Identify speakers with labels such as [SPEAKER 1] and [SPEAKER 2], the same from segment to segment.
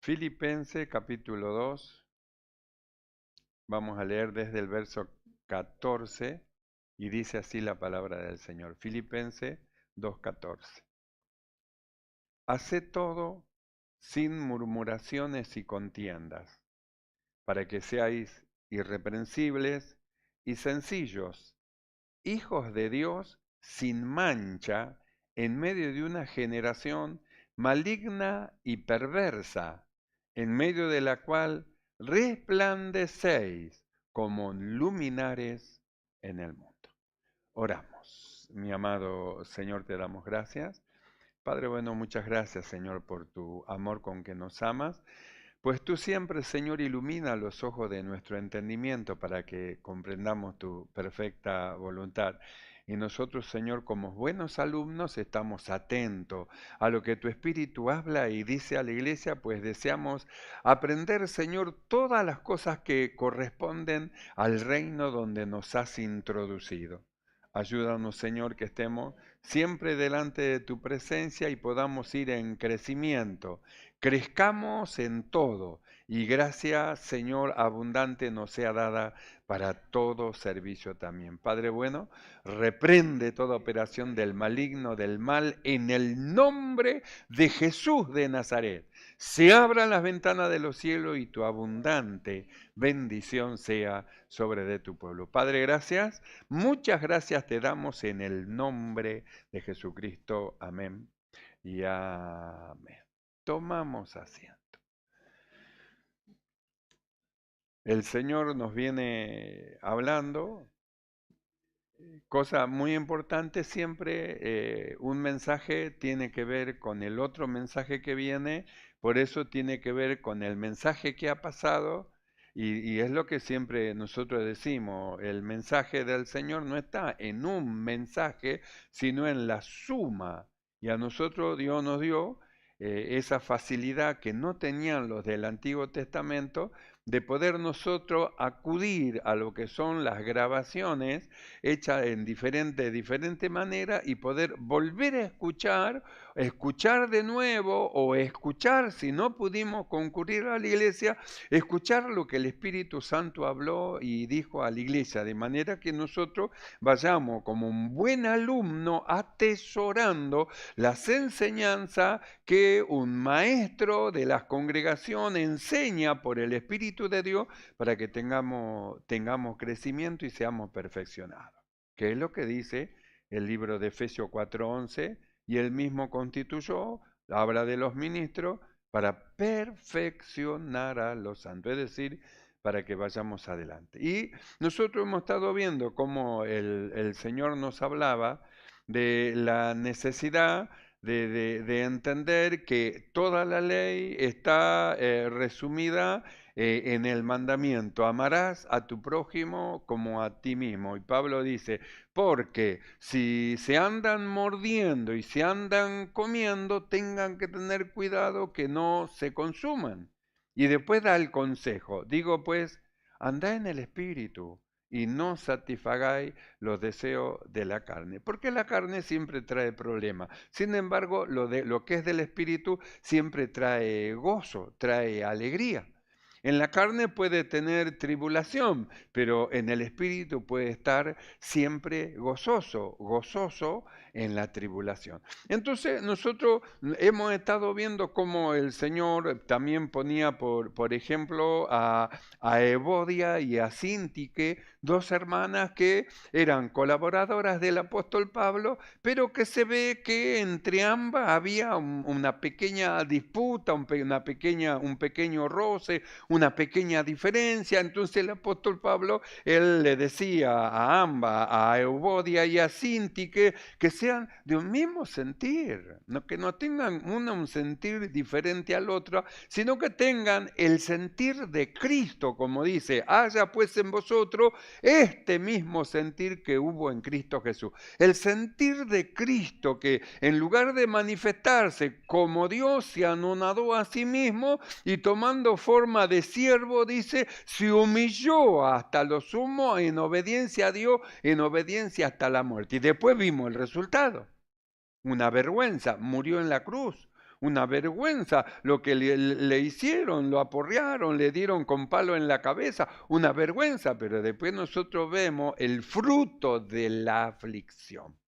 [SPEAKER 1] Filipenses capítulo 2, vamos a leer desde el verso 14 y dice así la palabra del Señor. Filipenses 2:14. Haced todo sin murmuraciones y contiendas, para que seáis irreprensibles y sencillos, hijos de Dios sin mancha, en medio de una generación maligna y perversa, en medio de la cual resplandecéis como luminares en el mundo. Oramos. Mi amado Señor, te damos gracias. Padre bueno, muchas gracias, Señor, por tu amor con que nos amas. Pues tú siempre, Señor, ilumina los ojos de nuestro entendimiento para que comprendamos tu perfecta voluntad. Y nosotros, Señor, como buenos alumnos, estamos atentos a lo que tu Espíritu habla y dice a la iglesia, pues deseamos aprender, Señor, todas las cosas que corresponden al reino donde nos has introducido. Ayúdanos, Señor, que estemos siempre delante de tu presencia y podamos ir en crecimiento. Crezcamos en todo y gracia, Señor, abundante nos sea dada para todo servicio también. Padre bueno, reprende toda operación del maligno, del mal, en el nombre de Jesús de Nazaret. Se abran las ventanas de los cielos y tu abundante bendición sea sobre de tu pueblo. Padre, gracias. Muchas gracias te damos en el nombre de Jesucristo. Amén y amén. Tomamos asiento. El Señor nos viene hablando, cosa muy importante siempre, un mensaje tiene que ver con el otro mensaje que viene, por eso tiene que ver con el mensaje que ha pasado, y es lo que siempre nosotros decimos, el mensaje del Señor no está en un mensaje, sino en la suma, y a nosotros Dios nos dio esa facilidad que no tenían los del Antiguo Testamento, de poder nosotros acudir a lo que son las grabaciones hechas en diferente manera y poder volver a escuchar, escuchar de nuevo o escuchar, si no pudimos concurrir a la iglesia, escuchar lo que el Espíritu Santo habló y dijo a la iglesia, de manera que nosotros vayamos como un buen alumno atesorando las enseñanzas que un maestro de las congregaciones enseña por el Espíritu de Dios para que tengamos crecimiento y seamos perfeccionados. Que es lo que dice el libro de Efesios 4:11, y él mismo constituyó, habla de los ministros, para perfeccionar a los santos, es decir, para que vayamos adelante. Y nosotros hemos estado viendo cómo el Señor nos hablaba de la necesidad de entender que toda la ley está resumida en el mandamiento, amarás a tu prójimo como a ti mismo. Y Pablo dice, porque si se andan mordiendo y se andan comiendo, tengan que tener cuidado que no se consuman. Y después da el consejo, digo pues, andá en el espíritu y no satisfagáis los deseos de la carne, porque la carne siempre trae problemas. Sin embargo, lo que es del espíritu siempre trae gozo, trae alegría. En la carne puede tener tribulación, pero en el espíritu puede estar siempre gozoso, gozoso en la tribulación. Entonces nosotros hemos estado viendo cómo el Señor también ponía, por ejemplo, a Evodia y a Sintique, dos hermanas que eran colaboradoras del apóstol Pablo, pero que se ve que entre ambas había una pequeña disputa, un pequeño roce, una pequeña diferencia. Entonces el apóstol Pablo, él le decía a ambas, a Eubodia y a Sintique, que sean de un mismo sentir, que no tengan un sentir diferente al otro, sino que tengan el sentir de Cristo, como dice, haya pues en vosotros este mismo sentir que hubo en Cristo Jesús. El sentir de Cristo, que en lugar de manifestarse como Dios, se anonadó a sí mismo y tomando forma de siervo, dice, se humilló hasta lo sumo en obediencia a Dios, en obediencia hasta la muerte. Y después vimos el resultado. Una vergüenza, murió en la cruz. una vergüenza lo que le hicieron, lo aporrearon, le dieron con palo en la cabeza, una vergüenza, pero después nosotros vemos el fruto de la aflicción.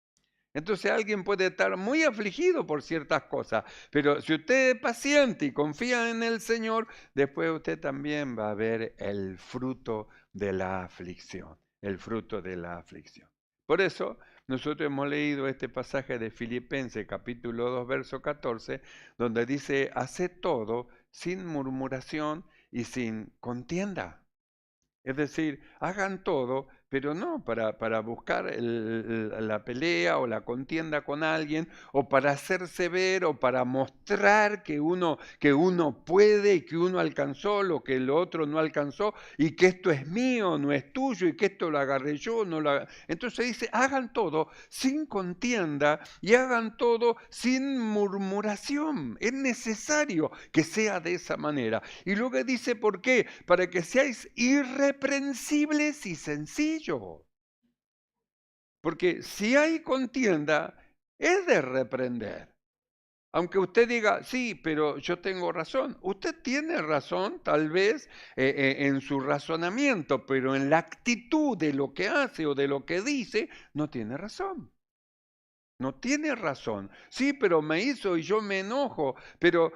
[SPEAKER 1] Entonces alguien puede estar muy afligido por ciertas cosas, pero si usted es paciente y confía en el Señor, después usted también va a ver el fruto de la aflicción, el fruto de la aflicción. Por eso nosotros hemos leído este pasaje de Filipenses capítulo 2, verso 14, donde dice, haced todo sin murmuración y sin contienda. Es decir, hagan todo, pero no para buscar la pelea o la contienda con alguien, o para hacerse ver, o para mostrar que uno puede y que uno alcanzó lo que el otro no alcanzó, y que esto es mío, no es tuyo, y que esto lo agarré yo, no lo Entonces dice, hagan todo sin contienda y hagan todo sin murmuración. Es necesario que sea de esa manera. Y luego dice, ¿por qué? Para que seáis irreprensibles y sencillos. Porque si hay contienda, es de reprender. Aunque usted diga, sí, pero yo tengo razón. Usted tiene razón, tal vez, en su razonamiento, pero en la actitud de lo que hace o de lo que dice, no tiene razón. No tiene razón. Sí, pero me hizo y yo me enojo. Pero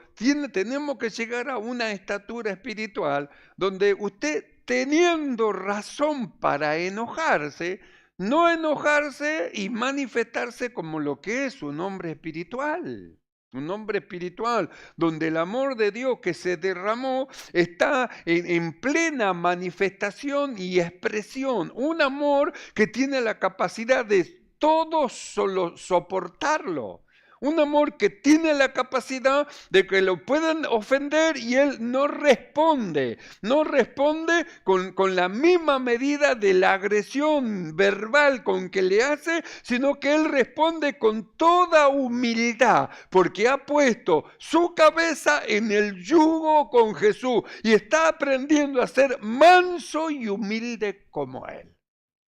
[SPEAKER 1] tenemos que llegar a una estatura espiritual donde usted, teniendo razón para enojarse, no enojarse y manifestarse como lo que es un hombre espiritual. Un hombre espiritual, donde el amor de Dios que se derramó está en plena manifestación y expresión. Un amor que tiene la capacidad de todo solo soportarlo. Un amor que tiene la capacidad de que lo puedan ofender y él no responde. No responde con la misma medida de la agresión verbal con que le hace, sino que él responde con toda humildad, porque ha puesto su cabeza en el yugo con Jesús y está aprendiendo a ser manso y humilde como él.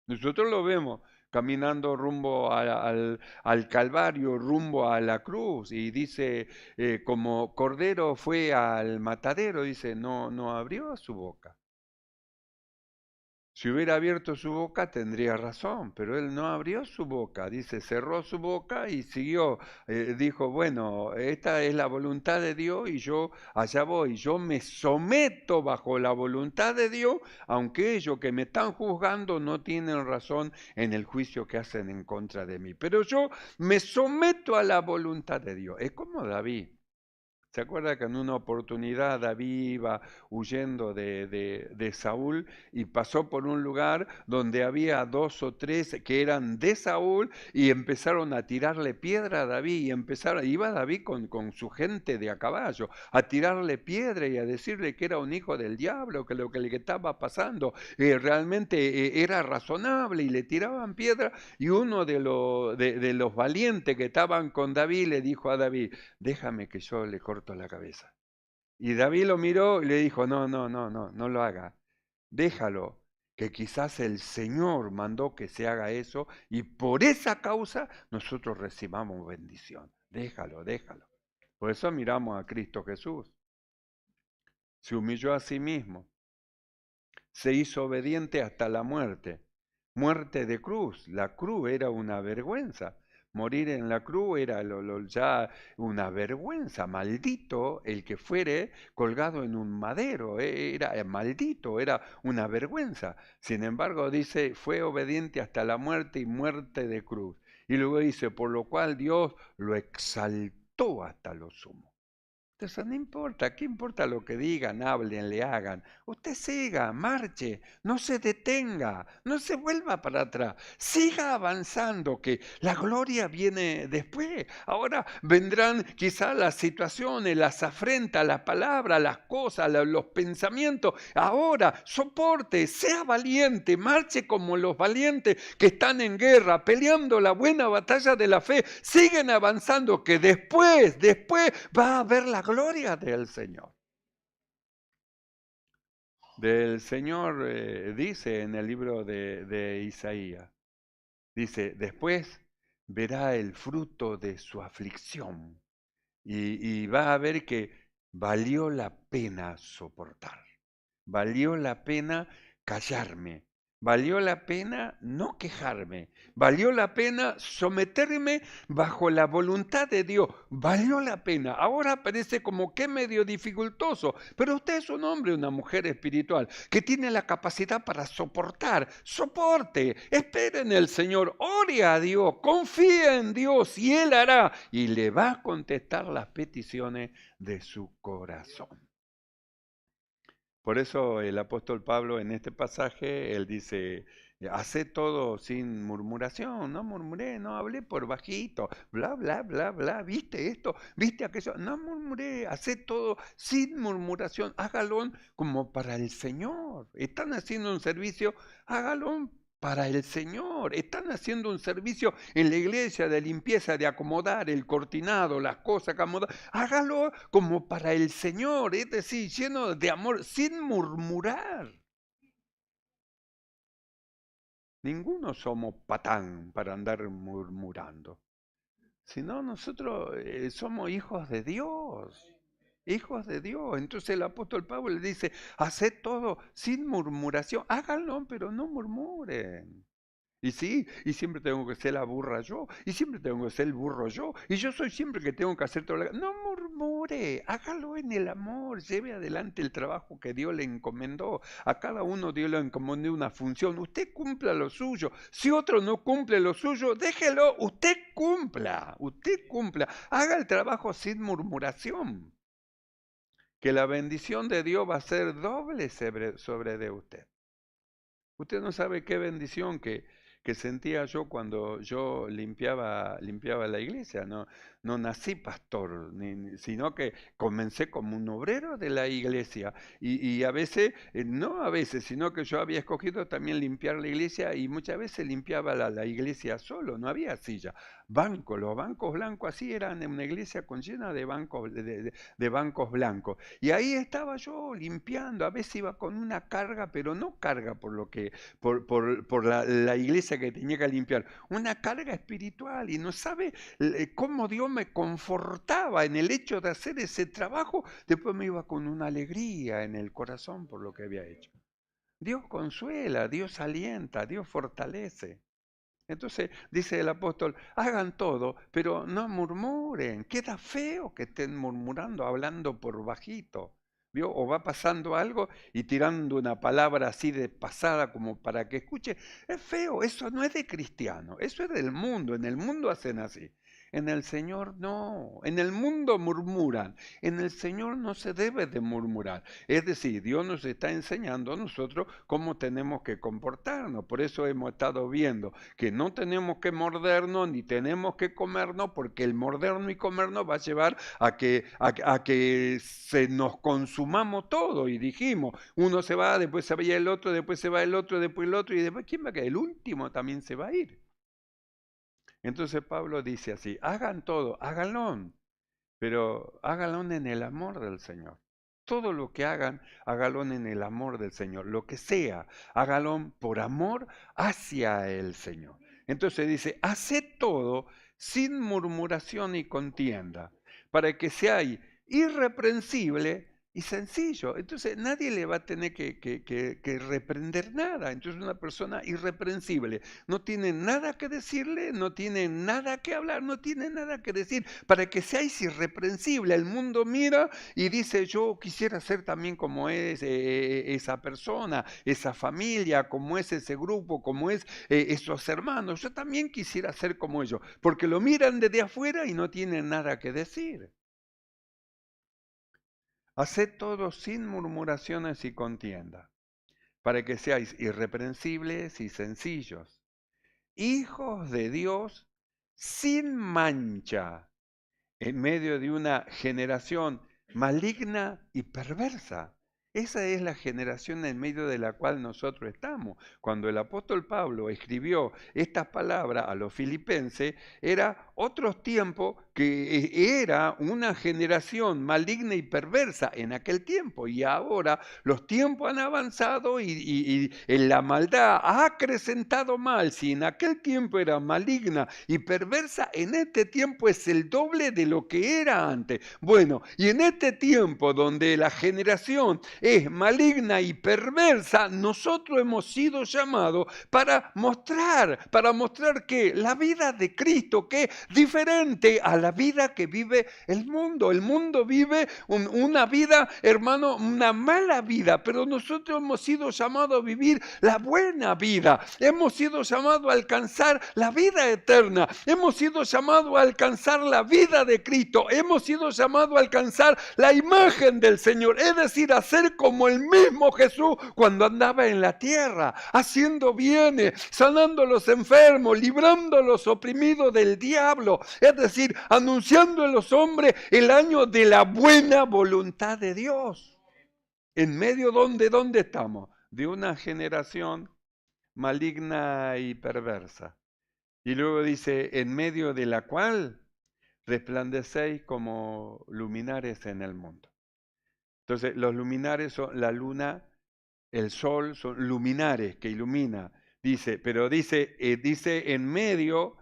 [SPEAKER 1] Nosotros lo vemos caminando rumbo al Calvario, rumbo a la cruz, y dice, como cordero fue al matadero, dice, no abrió su boca. Si hubiera abierto su boca tendría razón, pero él no abrió su boca, dice, cerró su boca y siguió. Dijo, bueno, esta es la voluntad de Dios y yo allá voy, yo me someto bajo la voluntad de Dios, aunque ellos que me están juzgando no tienen razón en el juicio que hacen en contra de mí, pero yo me someto a la voluntad de Dios. Es como David. ¿Se acuerda que en una oportunidad David iba huyendo de Saúl y pasó por un lugar donde había 2 o 3 que eran de Saúl y empezaron a tirarle piedra a David y iba David con su gente de a caballo a tirarle piedra y a decirle que era un hijo del diablo, que lo que le estaba pasando realmente era razonable y le tiraban piedra y uno de los valientes que estaban con David le dijo a David, déjame que yo le corto la cabeza. Y David lo miró y le dijo, no lo haga, déjalo, que quizás el Señor mandó que se haga eso y por esa causa nosotros recibamos bendición. Déjalo. Por eso miramos a Cristo Jesús. Se humilló a sí mismo, se hizo obediente hasta la muerte. Muerte de cruz. La cruz era una vergüenza. Morir en la cruz era ya una vergüenza. Maldito el que fuere colgado en un madero. Era maldito, era una vergüenza. Sin embargo, dice, fue obediente hasta la muerte y muerte de cruz. Y luego dice, por lo cual Dios lo exaltó hasta lo sumo. Entonces no importa, ¿qué importa lo que digan, hablen, le hagan? Usted siga, marche, no se detenga, no se vuelva para atrás, siga avanzando, que la gloria viene después. Ahora vendrán quizás las situaciones, las afrentas, las palabras, las cosas, los pensamientos. Ahora soporte, sea valiente, marche como los valientes que están en guerra, peleando la buena batalla de la fe. Siguen avanzando, que después va a haber la gloria del Señor. Del Señor dice en el libro de Isaías, dice, después verá el fruto de su aflicción y vas a ver que valió la pena soportar, valió la pena callarme, valió la pena no quejarme, valió la pena someterme bajo la voluntad de Dios, valió la pena. Ahora parece como que medio dificultoso, pero usted es un hombre, una mujer espiritual que tiene la capacidad para soportar. Soporte, espere en el Señor, ore a Dios, confíe en Dios y Él hará y le va a contestar las peticiones de su corazón. Por eso el apóstol Pablo en este pasaje, él dice, hacé todo sin murmuración, no murmuré, no hablé por bajito, bla, bla, bla, bla, viste esto, viste aquello, no murmuré, hacé todo sin murmuración, hágalo como para el Señor. Están haciendo un servicio, hágalo para el Señor. Están haciendo un servicio en la iglesia de limpieza, de acomodar el cortinado, las cosas, acomodar. Hágalo como para el Señor, es decir, lleno de amor, sin murmurar. Ninguno somos patán para andar murmurando. Sino nosotros somos hijos de Dios. Hijos de Dios. Entonces el apóstol Pablo le dice, haced todo sin murmuración. Háganlo, pero no murmuren. Y sí, y siempre tengo que ser la burra yo, y siempre tengo que ser el burro yo, y yo soy siempre que tengo que hacer todo lo que... No murmure, hágalo en el amor, lleve adelante el trabajo que Dios le encomendó. A cada uno Dios le encomendó una función, usted cumpla lo suyo. Si otro no cumple lo suyo, déjelo, usted cumpla, haga el trabajo sin murmuración. Que la bendición de Dios va a ser doble sobre de usted. Usted no sabe qué bendición que sentía yo cuando yo limpiaba la iglesia. No nací pastor, sino que comencé como un obrero de la iglesia. Y a veces, no a veces, sino que yo había escogido también limpiar la iglesia y muchas veces limpiaba la iglesia solo, no había silla. Los bancos blancos así eran en una iglesia con llena de bancos, de bancos blancos. Y ahí estaba yo limpiando, a veces iba con una carga, pero no carga por lo que, por la iglesia que tenía que limpiar, una carga espiritual, y no sabe cómo Dios me confortaba en el hecho de hacer ese trabajo. Después me iba con una alegría en el corazón por lo que había hecho. Dios consuela, Dios alienta, Dios fortalece. Entonces dice el apóstol, hagan todo, pero no murmuren. Queda feo que estén murmurando, hablando por bajito. ¿Vio? O va pasando algo y tirando una palabra así de pasada como para que escuche. Es feo, eso no es de cristiano, eso es del mundo. En el mundo hacen así. En el Señor no. En el mundo murmuran. En el Señor no se debe de murmurar. Es decir, Dios nos está enseñando a nosotros cómo tenemos que comportarnos. Por eso hemos estado viendo que no tenemos que mordernos ni tenemos que comernos, porque el mordernos y comernos va a llevar a que se nos consumamos todo. Y dijimos, uno se va, después se va el otro, después se va el otro, después el otro, y después ¿quién va a quedar? El último también se va a ir. Entonces Pablo dice así, hagan todo, háganlo, pero háganlo en el amor del Señor. Todo lo que hagan, háganlo en el amor del Señor. Lo que sea, háganlo por amor hacia el Señor. Entonces dice, haced todo sin murmuración y contienda, para que seáis irreprensible y sencillo. Entonces nadie le va a tener que reprender nada. Entonces una persona irreprensible no tiene nada que decirle, no tiene nada que hablar, no tiene nada que decir, para que seáis irreprensible. El mundo mira y dice, yo quisiera ser también como es esa persona, esa familia, como es ese grupo, como es esos hermanos. Yo también quisiera ser como ellos, porque lo miran desde afuera y no tienen nada que decir. Haced todo sin murmuraciones y contienda, para que seáis irreprensibles y sencillos, hijos de Dios sin mancha, en medio de una generación maligna y perversa. Esa es la generación en medio de la cual nosotros estamos. Cuando el apóstol Pablo escribió estas palabras a los filipenses, era otros tiempos que era una generación maligna y perversa en aquel tiempo. Y ahora los tiempos han avanzado y la maldad ha acrecentado mal. Si en aquel tiempo era maligna y perversa, en este tiempo es el doble de lo que era antes. Bueno, y en este tiempo donde la generación es maligna y perversa, nosotros hemos sido llamados para mostrar que la vida de Cristo, que es diferente a la vida que vive el mundo. El mundo vive una vida, hermano, una mala vida, pero nosotros hemos sido llamados a vivir la buena vida. Hemos sido llamados a alcanzar la vida eterna. Hemos sido llamados a alcanzar la vida de Cristo. Hemos sido llamados a alcanzar la imagen del Señor. Es decir, a ser como el mismo Jesús cuando andaba en la tierra, haciendo bienes, sanando a los enfermos, librando a los oprimidos del diablo. Es decir, anunciando a los hombres el año de la buena voluntad de Dios. En medio ¿dónde estamos? De una generación maligna y perversa. Y luego dice, en medio de la cual resplandecéis como luminares en el mundo. Entonces, los luminares son la luna, el sol, son luminares que ilumina. Dice, pero dice en medio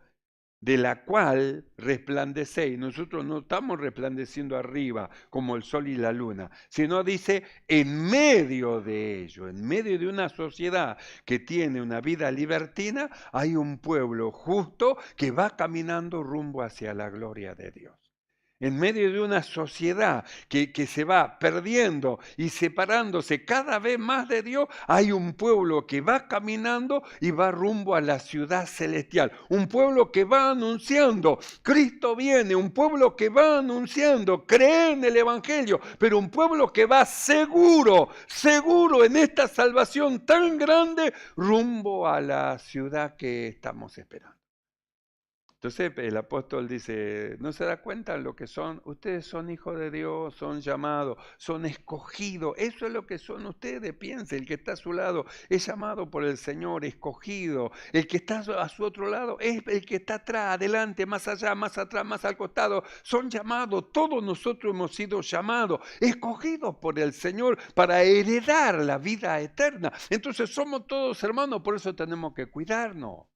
[SPEAKER 1] de la cual resplandecéis. Nosotros no estamos resplandeciendo arriba como el sol y la luna, sino dice en medio de ello, en medio de una sociedad que tiene una vida libertina, hay un pueblo justo que va caminando rumbo hacia la gloria de Dios. En medio de una sociedad que se va perdiendo y separándose cada vez más de Dios, hay un pueblo que va caminando y va rumbo a la ciudad celestial. Un pueblo que va anunciando, Cristo viene, un pueblo que va anunciando, cree en el Evangelio, pero un pueblo que va seguro en esta salvación tan grande rumbo a la ciudad que estamos esperando. Entonces el apóstol dice, ¿no se da cuenta lo que son? Ustedes son hijos de Dios, son llamados, son escogidos. Eso es lo que son ustedes, piensen. El que está a su lado es llamado por el Señor, escogido. El que está a su otro lado es el que está atrás, adelante, más allá, más atrás, más al costado. Son llamados, todos nosotros hemos sido llamados, escogidos por el Señor para heredar la vida eterna. Entonces somos todos hermanos, por eso tenemos que cuidarnos.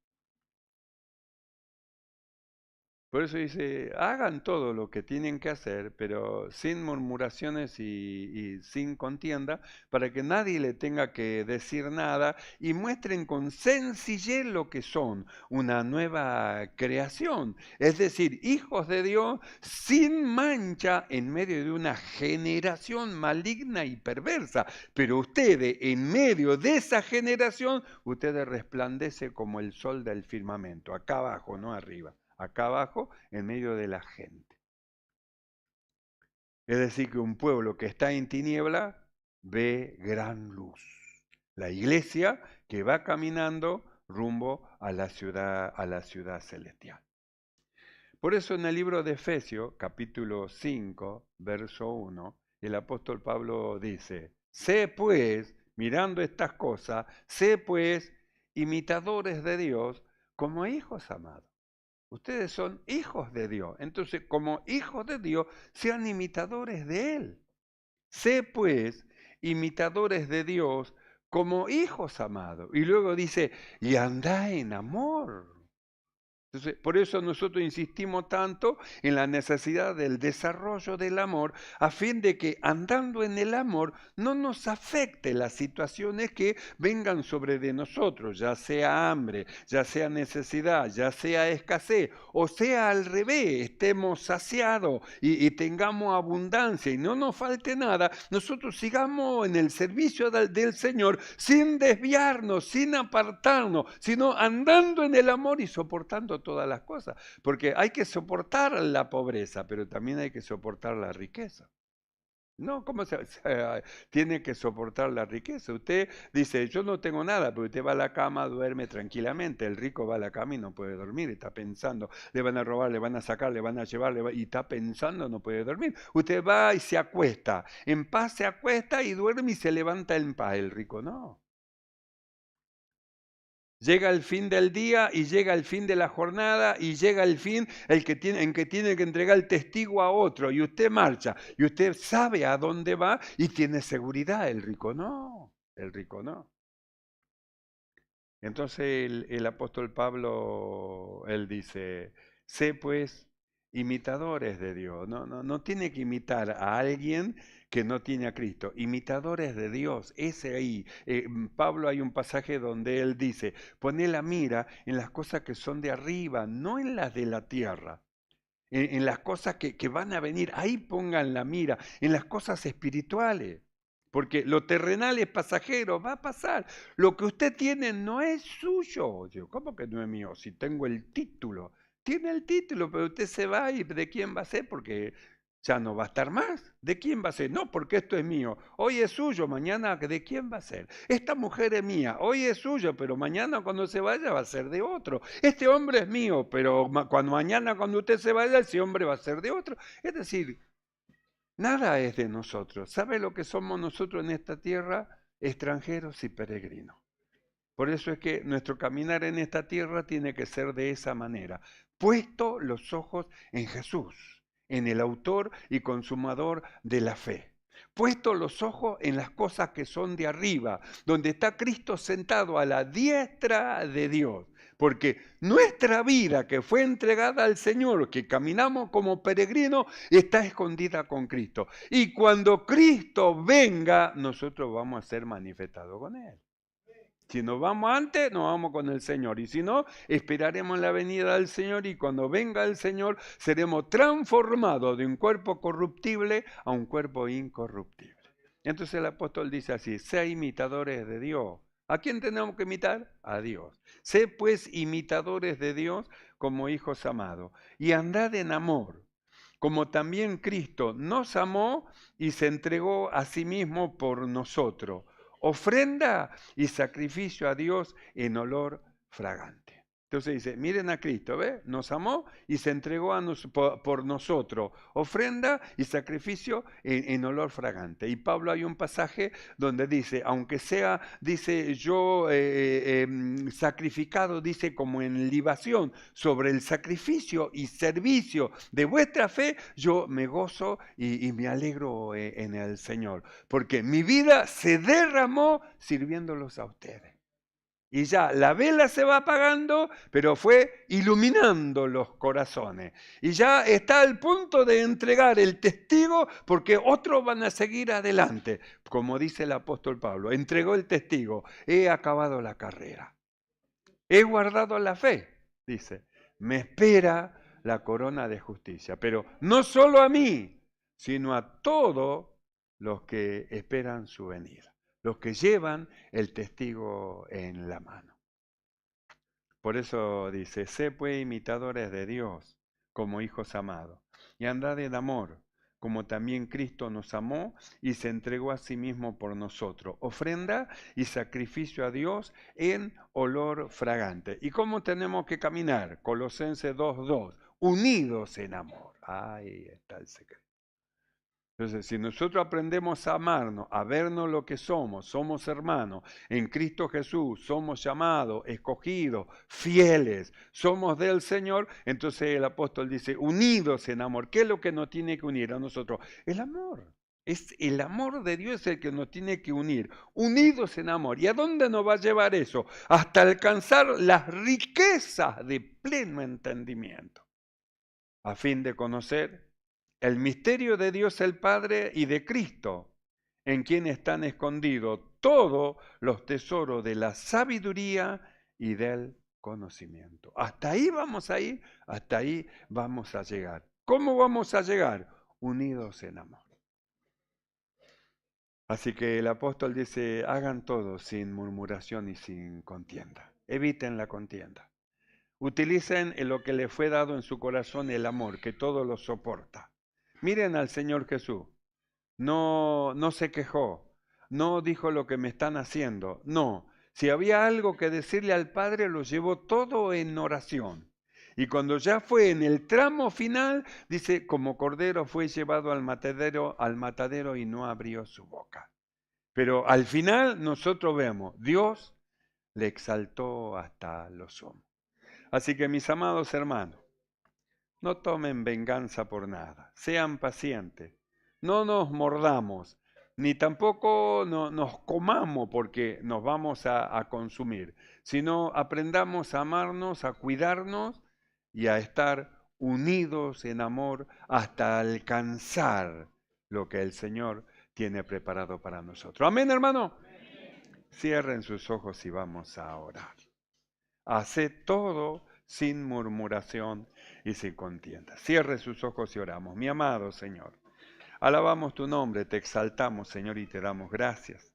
[SPEAKER 1] Por eso dice, hagan todo lo que tienen que hacer, pero sin murmuraciones y sin contienda, para que nadie le tenga que decir nada y muestren con sencillez lo que son, una nueva creación. Es decir, hijos de Dios sin mancha en medio de una generación maligna y perversa. Pero ustedes, en medio de esa generación, ustedes resplandecen como el sol del firmamento, acá abajo, no arriba. Acá abajo, en medio de la gente. Es decir, que un pueblo que está en tiniebla ve gran luz. La iglesia que va caminando rumbo a la ciudad celestial. Por eso en el libro de Efesios, capítulo 5, verso 1, el apóstol Pablo dice, sé pues, mirando estas cosas, sé pues, imitadores de Dios como hijos amados. Ustedes son hijos de Dios. Entonces, como hijos de Dios, sean imitadores de Él. Sé pues, imitadores de Dios como hijos amados. Y luego dice, y andá en amor. Entonces, por eso nosotros insistimos tanto en la necesidad del desarrollo del amor, a fin de que andando en el amor no nos afecte las situaciones que vengan sobre de nosotros, ya sea hambre, ya sea necesidad, ya sea escasez, o sea al revés, estemos saciados y tengamos abundancia y no nos falte nada, nosotros sigamos en el servicio del Señor sin desviarnos, sin apartarnos, sino andando en el amor y soportando todas las cosas, porque hay que soportar la pobreza, pero también hay que soportar la riqueza. No, ¿cómo tiene que soportar la riqueza? Usted dice, yo no tengo nada, pero usted va a la cama, duerme tranquilamente. El rico va a la cama y no puede dormir, está pensando, le van a robar, le van a sacar, le van a llevar, y está pensando, no puede dormir. Usted va y se acuesta, en paz se acuesta y duerme y se levanta en paz. El rico no. Llega el fin del día y llega el fin de la jornada y llega el fin en que tiene que entregar el testigo a otro y usted marcha y usted sabe a dónde va y tiene seguridad. El rico no, el rico no. Entonces el apóstol Pablo, él dice, sé pues imitadores de Dios. No tiene que imitar a alguien que no tiene a Cristo. Imitadores de Dios, ese ahí. Pablo hay un pasaje donde él dice, poné la mira en las cosas que son de arriba, no en las de la tierra. En las cosas que van a venir, ahí pongan la mira, en las cosas espirituales. Porque lo terrenal es pasajero, va a pasar. Lo que usted tiene no es suyo. Yo, ¿cómo que no es mío? Si tengo el título. Tiene el título, pero usted se va y ¿de quién va a ser? Porque ya no va a estar más. ¿De quién va a ser? No, porque esto es mío. Hoy es suyo, mañana ¿de quién va a ser? Esta mujer es mía, hoy es suyo, pero mañana cuando se vaya va a ser de otro. Este hombre es mío, pero mañana cuando usted se vaya, ese hombre va a ser de otro. Es decir, nada es de nosotros. ¿Sabe lo que somos nosotros en esta tierra? Extranjeros y peregrinos. Por eso es que nuestro caminar en esta tierra tiene que ser de esa manera. Puesto los ojos en Jesús, en el autor y consumador de la fe. Puesto los ojos en las cosas que son de arriba, donde está Cristo sentado a la diestra de Dios. Porque nuestra vida que fue entregada al Señor, que caminamos como peregrinos, está escondida con Cristo. Y cuando Cristo venga, nosotros vamos a ser manifestados con Él. Si nos vamos antes, nos vamos con el Señor. Y si no, esperaremos la venida del Señor y cuando venga el Señor seremos transformados de un cuerpo corruptible a un cuerpo incorruptible. Entonces el apóstol dice así, sé imitadores de Dios. ¿A quién tenemos que imitar? A Dios. Sé pues imitadores de Dios como hijos amados y andad en amor, como también Cristo nos amó y se entregó a sí mismo por nosotros, ofrenda y sacrificio a Dios en olor fragante. Entonces dice, miren a Cristo, ¿ve? Nos amó y se entregó por nosotros, ofrenda y sacrificio en olor fragante. Y Pablo hay un pasaje donde dice, aunque sea, dice yo sacrificado, dice como en libación, sobre el sacrificio y servicio de vuestra fe, yo me gozo y me alegro en el Señor, porque mi vida se derramó sirviéndolos a ustedes. Y ya la vela se va apagando, pero fue iluminando los corazones. Y ya está al punto de entregar el testigo porque otros van a seguir adelante. Como dice el apóstol Pablo, entregó el testigo, he acabado la carrera. He guardado la fe, dice. Me espera la corona de justicia. Pero no solo a mí, sino a todos los que esperan su venida. Los que llevan el testigo en la mano. Por eso dice, sé pues imitadores de Dios como hijos amados, y andad en amor, como también Cristo nos amó y se entregó a sí mismo por nosotros, ofrenda y sacrificio a Dios en olor fragante. ¿Y cómo tenemos que caminar? Colosenses 2:2, unidos en amor. Ahí está el secreto. Entonces, si nosotros aprendemos a amarnos, a vernos lo que somos hermanos, en Cristo Jesús, somos llamados, escogidos, fieles, somos del Señor, entonces el apóstol dice, unidos en amor. ¿Qué es lo que nos tiene que unir a nosotros? El amor. Es el amor de Dios el que nos tiene que unir, unidos en amor. ¿Y a dónde nos va a llevar eso? Hasta alcanzar las riquezas de pleno entendimiento, a fin de conocer el misterio de Dios el Padre y de Cristo, en quien están escondidos todos los tesoros de la sabiduría y del conocimiento. Hasta ahí vamos a ir, hasta ahí vamos a llegar. ¿Cómo vamos a llegar? Unidos en amor. Así que el apóstol dice, hagan todo sin murmuración y sin contienda. Eviten la contienda. Utilicen en lo que le fue dado en su corazón el amor, que todo lo soporta. Miren al Señor Jesús. No se quejó, no dijo lo que me están haciendo. No, si había algo que decirle al Padre, lo llevó todo en oración. Y cuando ya fue en el tramo final, dice, como cordero fue llevado al matadero y no abrió su boca. Pero al final nosotros vemos, Dios le exaltó hasta lo sumo. Así que mis amados hermanos, no tomen venganza por nada, sean pacientes, no nos mordamos, ni tampoco nos comamos porque nos vamos a consumir, sino aprendamos a amarnos, a cuidarnos y a estar unidos en amor hasta alcanzar lo que el Señor tiene preparado para nosotros. Amén, hermano. Cierren sus ojos y vamos a orar. Haced todo sin murmuración y sin contienda. Cierre sus ojos y oramos. Mi amado Señor, alabamos tu nombre, te exaltamos, Señor, y te damos gracias.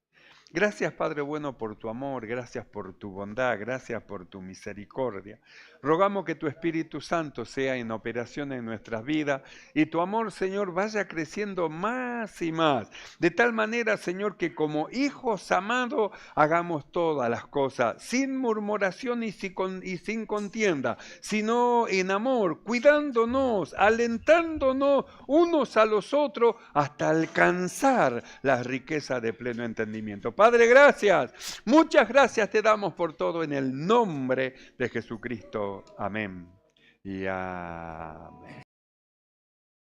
[SPEAKER 1] Gracias, Padre bueno, por tu amor, gracias por tu bondad, gracias por tu misericordia. Rogamos que tu Espíritu Santo sea en operación en nuestras vidas y tu amor, Señor, vaya creciendo más y más. De tal manera, Señor, que como hijos amados hagamos todas las cosas sin murmuración y sin contienda, sino en amor, cuidándonos, alentándonos unos a los otros hasta alcanzar las riquezas de pleno entendimiento. Padre, gracias. Muchas gracias te damos por todo en el nombre de Jesucristo. Amén. Y amén.